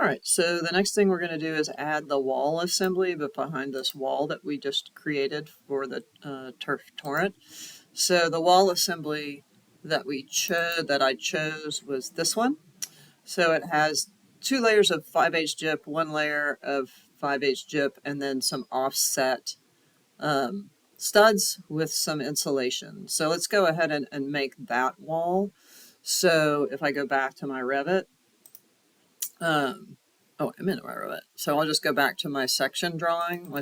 right, so the next thing we're going to do is add the wall assembly, but behind this wall that we just created for the turf torrent. So the wall assembly that I chose was this one. So it has 2 layers of 5/8 gyp, 1 layer of 5/8 gyp, and then some offset studs with some insulation. So let's go ahead and make that wall. So if I go back to my Revit, oh, I'm in my Revit. So I'll just go back to my section drawing,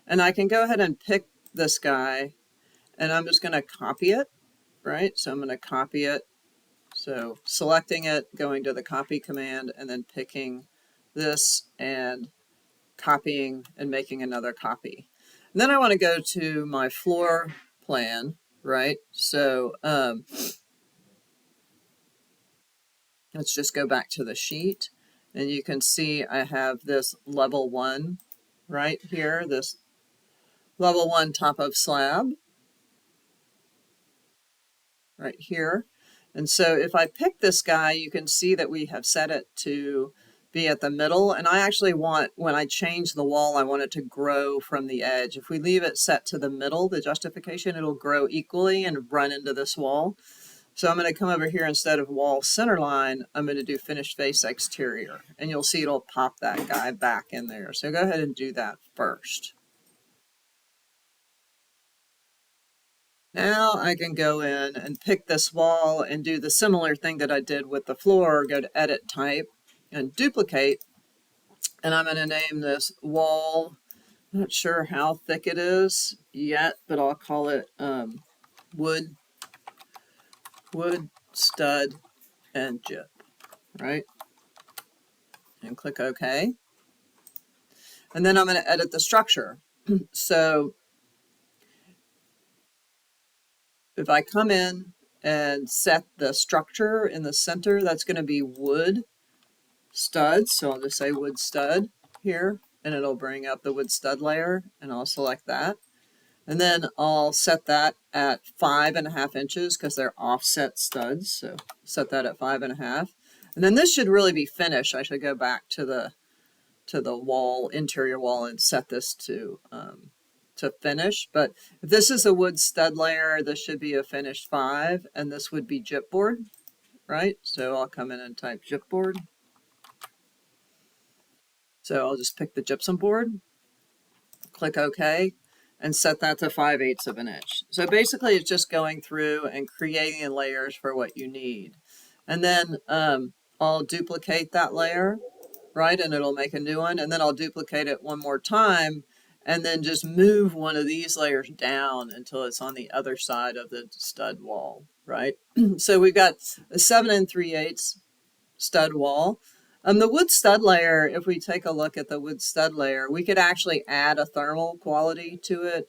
and I can go ahead and pick this guy, and I'm just going to copy it, right? So I'm going to copy it. So selecting it, going to the copy command, and then picking this and copying and making another copy. And then I want to go to my floor plan, right? So let's just go back to the sheet, and you can see I have this level 1 right here, this level 1 top of slab right here. And so if I pick this guy, you can see that we have set it to be at the middle. And I actually want, when I change the wall, I want it to grow from the edge. If we leave it set to the middle, the justification, it'll grow equally and run into this wall. So I'm going to come over here, instead of wall centerline, I'm going to do finished face exterior. And you'll see it'll pop that guy back in there. So go ahead and do that first. Now I can go in and pick this wall and do the similar thing that I did with the floor, go to edit type and duplicate. And I'm going to name this wall. I'm not sure how thick it is yet, but I'll call it wood, stud, and gyp, right? And click OK. And then I'm going to edit the structure. So if I come in and set the structure in the center, that's going to be wood studs. So I'll just say wood stud here, and it'll bring up the wood stud layer, and I'll select that. And then I'll set that at 5.5 inches because they're offset studs. So set that at 5.5. And then this should really be finished. I should go back to the wall, interior wall, and set this to finish. But if this is a wood stud layer, this should be a finished 5, and this would be gypboard, right? So I'll come in and type gypboard. So I'll just pick the gypsum board, click OK, and set that to 5/8 of an inch. So basically it's just going through and creating layers for what you need. And then I'll duplicate that layer, right? And it'll make a new one. And then I'll duplicate it one more time, and then just move one of these layers down until it's on the other side of the stud wall, right? So we've got a 7 3/8 stud wall. The wood stud layer, if we take a look at the wood stud layer, we could actually add a thermal quality to it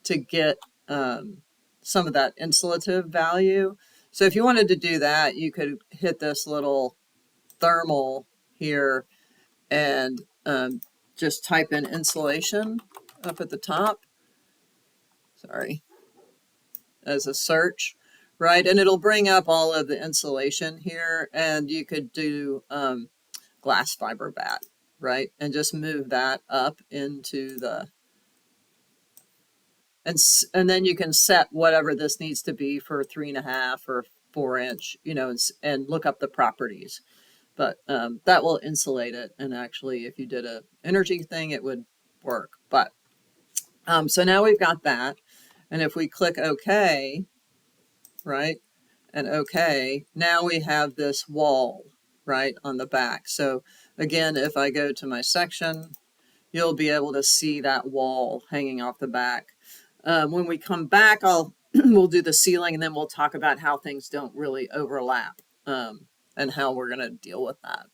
to get some of that insulative value. So if you wanted to do that, you could hit this little thermal here and just type in insulation up at the top, sorry, as a search, right? And it'll bring up all of the insulation here, and you could do glass fiber bat, right? And just move that up into the, and then you can set whatever this needs to be for 3.5 or 4 inch, you know, and look up the properties. But that will insulate it. And actually, if you did a energy thing, it would work. But so now we've got that. And if we click OK, right, and OK, now we have this wall, right, on the back. So again, if I go to my section, you'll be able to see that wall hanging off the back. When we come back, we'll do the ceiling, and then we'll talk about how things don't really overlap and how we're going to deal with that.